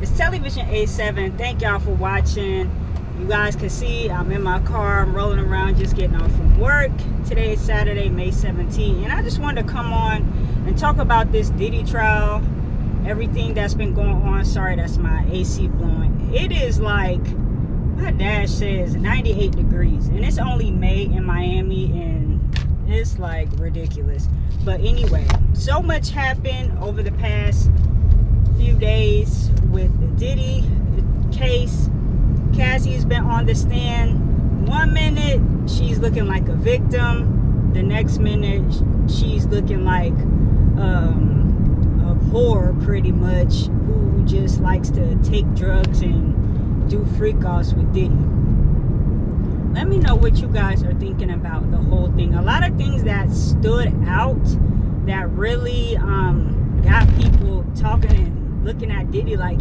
It's Television A7. Thank y'all for watching. You guys can see I'm in my car. I'm rolling around just getting off from work. Today is Saturday, May 17th. And I just wanted to come on and talk about this Diddy trial. Everything that's been going on. Sorry, that's my AC blowing. It is like, my dash says 98 degrees. And it's only May in Miami, and it's like ridiculous. But anyway, so much happened over the past few days with the Diddy case. Cassie's been on the stand. 1 minute she's looking like a victim, the next minute she's looking like a whore, pretty much, who just likes to take drugs and do freak offs with Diddy. Let me know what you guys are thinking about the whole thing. A lot of things that stood out that really got people talking and looking at Diddy like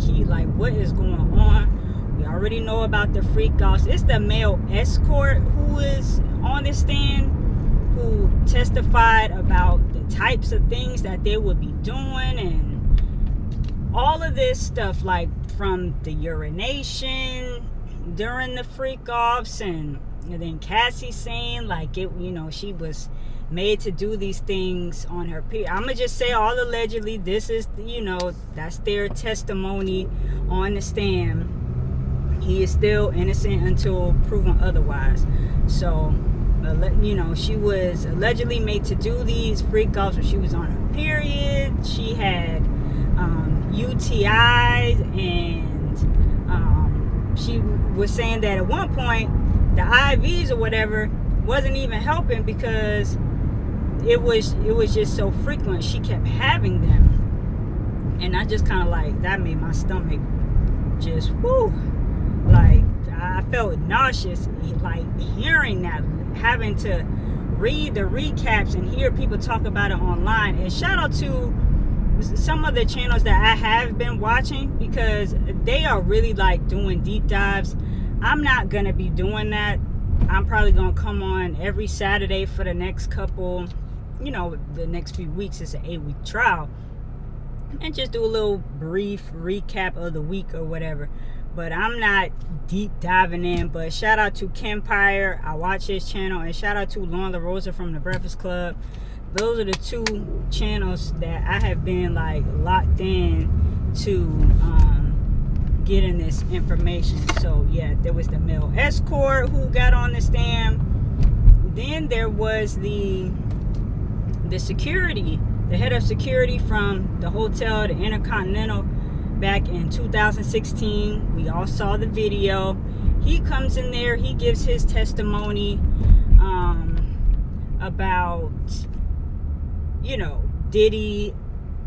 what is going on. We already know about the freak offs. It's the male escort who is on the stand, who testified about the types of things that they would be doing and all of this stuff, like from the urination during the freak offs, and then Cassie saying like it, she was made to do these things on her period. I'm gonna just say all allegedly. This is, that's their testimony on the stand. He is still innocent until proven otherwise. So, she was allegedly made to do these freak offs when she was on her period. She had UTIs, and she was saying that at one point the IVs or whatever wasn't even helping because it was just so frequent. She kept having them, and I just kind of like, that made my stomach just whoo. Like, I felt nauseous, like hearing that, having to read the recaps and hear people talk about it online. And shout out to some of the channels that I have been watching, because they are really like doing deep dives. I'm not gonna be doing that. I'm probably gonna come on every Saturday for the next couple, the next few weeks. It's an 8-week trial, and just do a little brief recap of the week or whatever. But I'm not deep diving in. But shout out to Kempire, I watch his channel, and shout out to Lauren LaRosa from the Breakfast Club. Those are the two channels that I have been like locked in to getting this information. So yeah, there was the male escort who got on the stand. Then there was the security, the head of security from the hotel, the Intercontinental, back in 2016. We all saw the video. He comes in there, he gives his testimony about Diddy,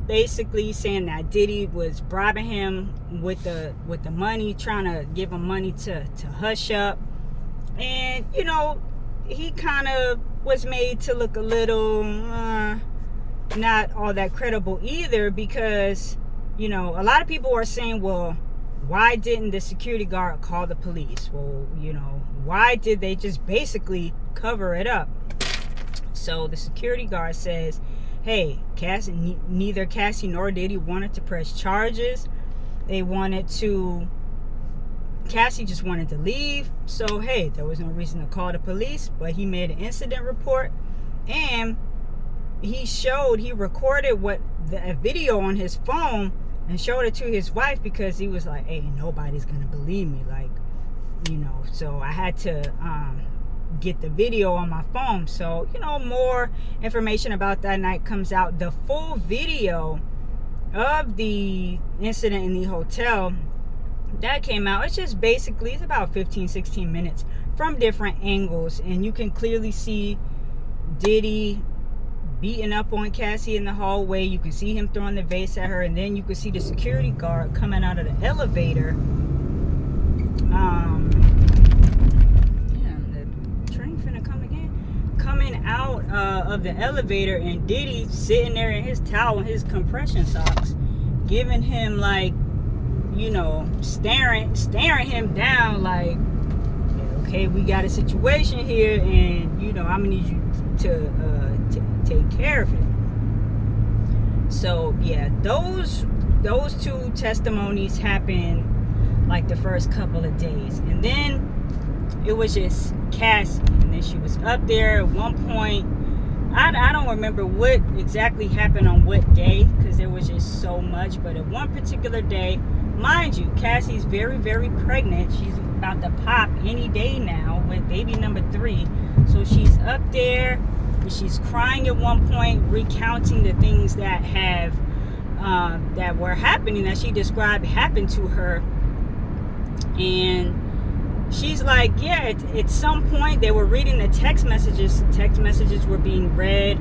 basically saying that Diddy was bribing him with the money, trying to give him money to hush up. And he kind of was made to look a little not all that credible either, because a lot of people are saying, well, why didn't the security guard call the police? Well, why did they just basically cover it up? So the security guard says, hey, neither Cassie nor Diddy wanted to press charges. Cassie just wanted to leave. So, hey, there was no reason to call the police, but he made an incident report, and he recorded a video on his phone and showed it to his wife, because he was like, hey, nobody's gonna believe me, so I had to get the video on my phone. So more information about that night comes out. The full video of the incident in the hotel that came out, it's just basically, it's about 15-16 minutes from different angles, and you can clearly see Diddy beating up on Cassie in the hallway. You can see him throwing the vase at her, and then you can see the security guard coming out of the elevator. The train finna come again. Coming out of the elevator, and Diddy sitting there in his towel and his compression socks, giving him like, staring him down like, okay, we got a situation here, and I'm gonna need you to take care of it. So yeah, those those two testimonies happened like the first couple of days, and then it was just Cassie. And then she was up there at one point. I don't remember what exactly happened on what day, because there was just so much. But at one particular day, mind you, Cassie's very, very pregnant. She's about to pop any day now with baby number 3. So she's up there, and she's crying at one point, recounting the things that have that were happening, that she described happened to her. And she's like, yeah, at some point they were reading the text messages. Text messages were being read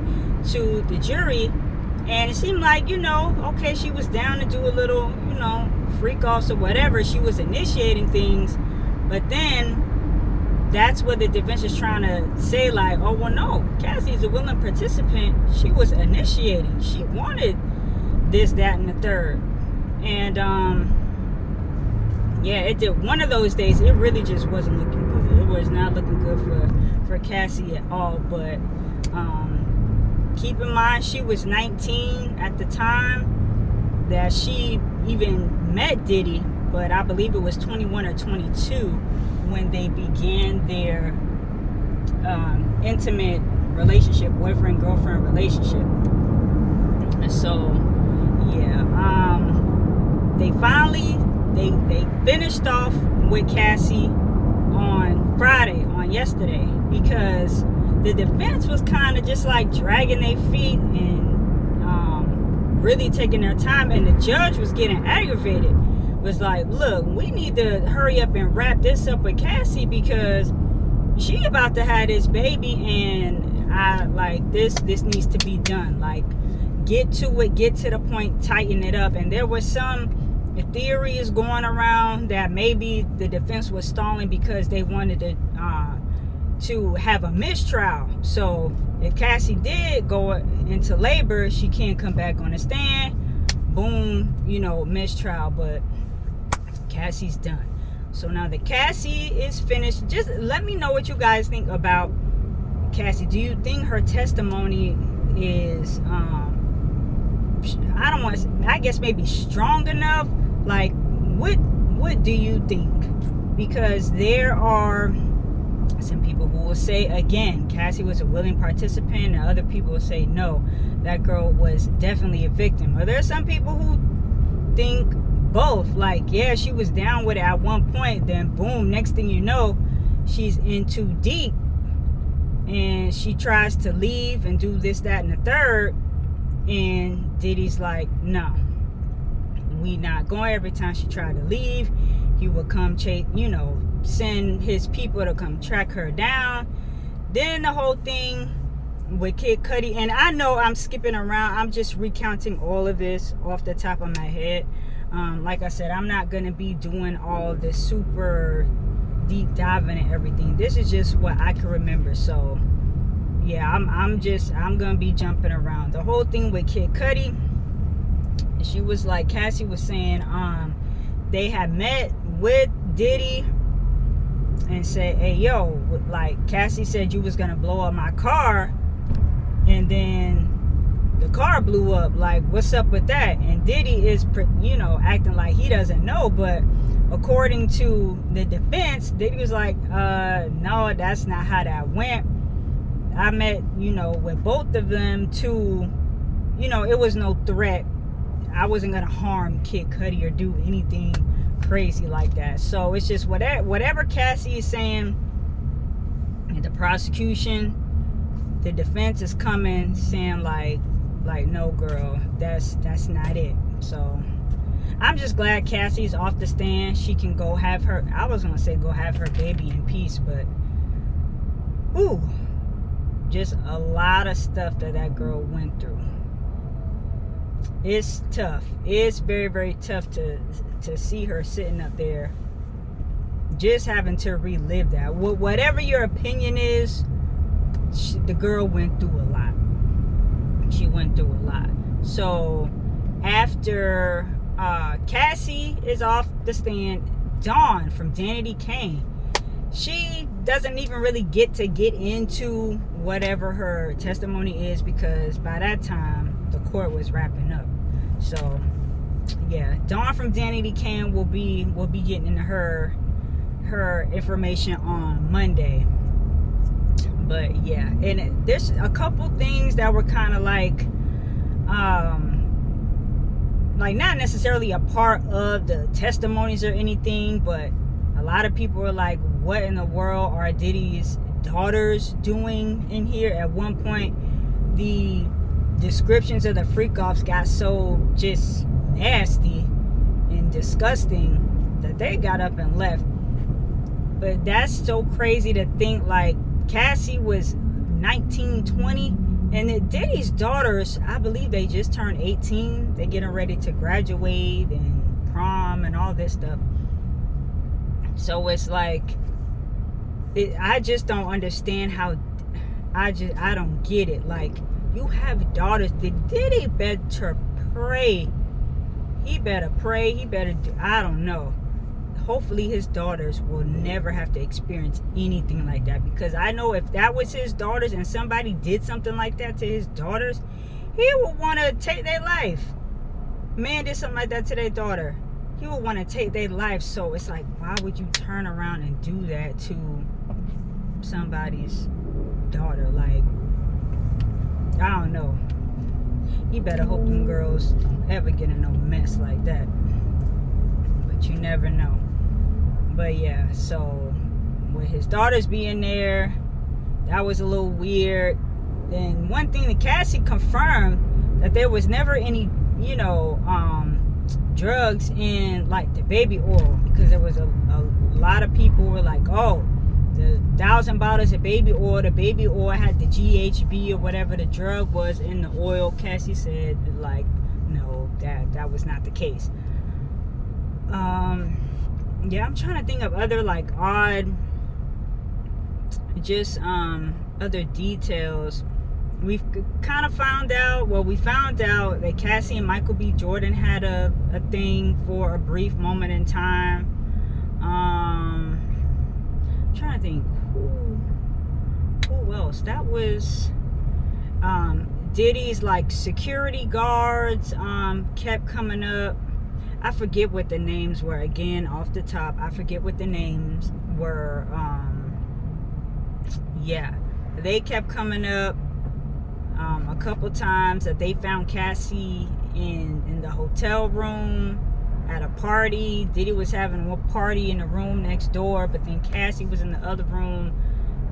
to the jury, and it seemed like, okay, she was down to do a little, freak offs or whatever. She was initiating things, but then that's what the defense is trying to say, like, oh, well, no, Cassie's a willing participant. She was initiating. She wanted this, that, and the third. And yeah, it did. One of those days, it really just wasn't looking good. It was not looking good for Cassie at all. But keep in mind, she was 19 at the time that she even met Diddy. But I believe it was 21 or 22 when they began their intimate relationship, boyfriend-girlfriend relationship. And so, yeah, they finally... They finished off with Cassie on Friday, on yesterday, because the defense was kind of just like dragging their feet and really taking their time, and the judge was getting aggravated. Was like, look, we need to hurry up and wrap this up with Cassie, because she about to have this baby, and I like this needs to be done. Like, get to it, get to the point, tighten it up. And there was some theory is going around that maybe the defense was stalling because they wanted to have a mistrial. So if Cassie did go into labor, she can't come back on the stand. Boom, mistrial. But Cassie's done. So now that Cassie is finished, just let me know what you guys think about Cassie. Do you think her testimony is I guess maybe strong enough? Like, what do you think? Because there are some people who will say, again, Cassie was a willing participant, and other people will say, no, that girl was definitely a victim. Or there are some people who think both. Like, yeah, she was down with it at one point, then boom, next thing you know, she's in too deep, and she tries to leave and do this, that, and the third, and Diddy's like, no, we not going. Every time she tried to leave, he would come send his people to come track her down. Then the whole thing with Kid Cudi, and I know I'm skipping around, I'm just recounting all of this off the top of my head. Like I said, I'm not gonna be doing all this super deep diving and everything. This is just what I can remember. So yeah, I'm gonna be jumping around. The whole thing with Kid Cudi, she was like, Cassie was saying, they had met with Diddy and said, hey, yo, like, Cassie said you was gonna blow up my car, and then the car blew up. Like, what's up with that? And Diddy is, acting like he doesn't know. But according to the defense, Diddy was like, no, that's not how that went. I met, with both of them to, it was no threat. I wasn't going to harm Kid Cudi or do anything crazy like that. So it's just whatever Cassie is saying, and the prosecution, the defense is coming saying like no, girl, that's not it. So I'm just glad Cassie's off the stand. She can go have her, I was going to say go have her baby in peace, but ooh, just a lot of stuff that girl went through. It's tough. It's very, very tough to see her sitting up there just having to relive that. Whatever your opinion is, the girl went through a lot. She went through a lot. So after Cassie is off the stand, Dawn from Danity Kane, she doesn't even really get into whatever her testimony is, because by that time the court was wrapping up. So yeah, Dawn from Danity Kane will be getting into her information on Monday. But yeah, and there's a couple things that were kind of like not necessarily a part of the testimonies or anything, but a lot of people were like, what in the world are Diddy's daughters doing in here? At one point, the descriptions of the freak-offs got so just nasty and disgusting that they got up and left. But that's so crazy to think, like, Cassie was 19, 20, and Diddy's daughters, I believe they just turned 18. They're getting ready to graduate and prom and all this stuff. So it's like, I just don't understand how, I don't get it. Like, you have daughters. Diddy better pray. He better pray. He better do, I don't know. Hopefully his daughters will never have to experience anything like that, because I know if that was his daughters and somebody did something like that to his daughters, he would want to take their life. Man did something like that to their daughter, he would want to take their life. So it's like, why would you turn around and do that to somebody's daughter? Like, I don't know. You better hope them girls don't ever get in no mess like that, but you never know. But yeah, so with his daughters being there, that was a little weird. Then one thing that Cassie confirmed, that there was never any, drugs in like the baby oil, because there was a lot of people were like, oh, the 1,000 bottles of baby oil, the baby oil had the GHB or whatever the drug was in the oil. Cassie said, like, no, that was not the case. Yeah, I'm trying to think of other like odd, just other details. We've kind of found out, we found out that Cassie and Michael B. Jordan had a thing for a brief moment in time. I'm trying to think who else. That was Diddy's like security guards kept coming up. I forget what the names were, again, off the top. I forget what the names were. Yeah, they kept coming up a couple times, that they found Cassie in the hotel room at a party. Diddy was having one party in the room next door, but then Cassie was in the other room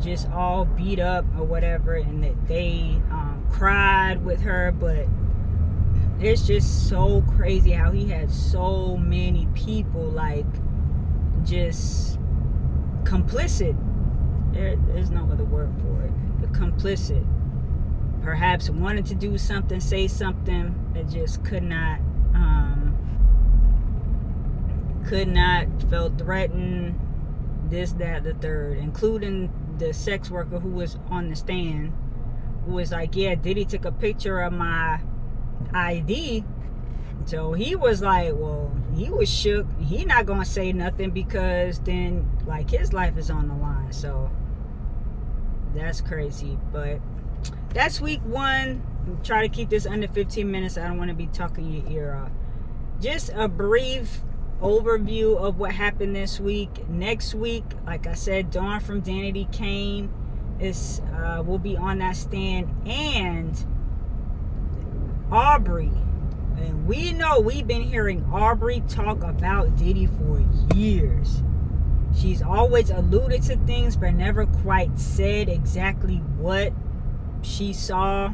just all beat up or whatever, and that they cried with her. But it's just so crazy how he had so many people like just complicit. There's no other word for it. The complicit. Perhaps wanted to do something, say something, that just could not, felt threatened, this, that, the third, including the sex worker who was on the stand, who was like, yeah, Diddy took a picture of my ID. So he was like, well, he was shook. He not gonna say nothing, because then like his life is on the line. So that's crazy. But that's week one. Try to keep this under 15 minutes. I don't want to be talking your ear off. Just a brief overview of what happened this week. Next week, like I said, Dawn from Danity Kane will be on that stand, and Aubrey. And we know we've been hearing Aubrey talk about Diddy for years. She's always alluded to things, but never quite said exactly what she saw.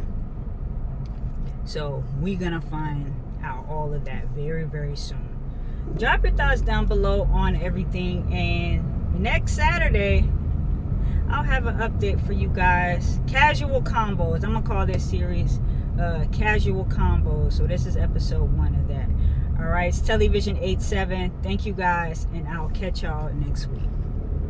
So we're gonna find out all of that very, very soon. Drop your thoughts down below on everything, and next Saturday I'll have an update for you guys. Casual combos. I'm gonna call this series Casual Combos. So this is episode 1 of that. All right, it's Television 87. Thank you guys, and I'll catch y'all next week.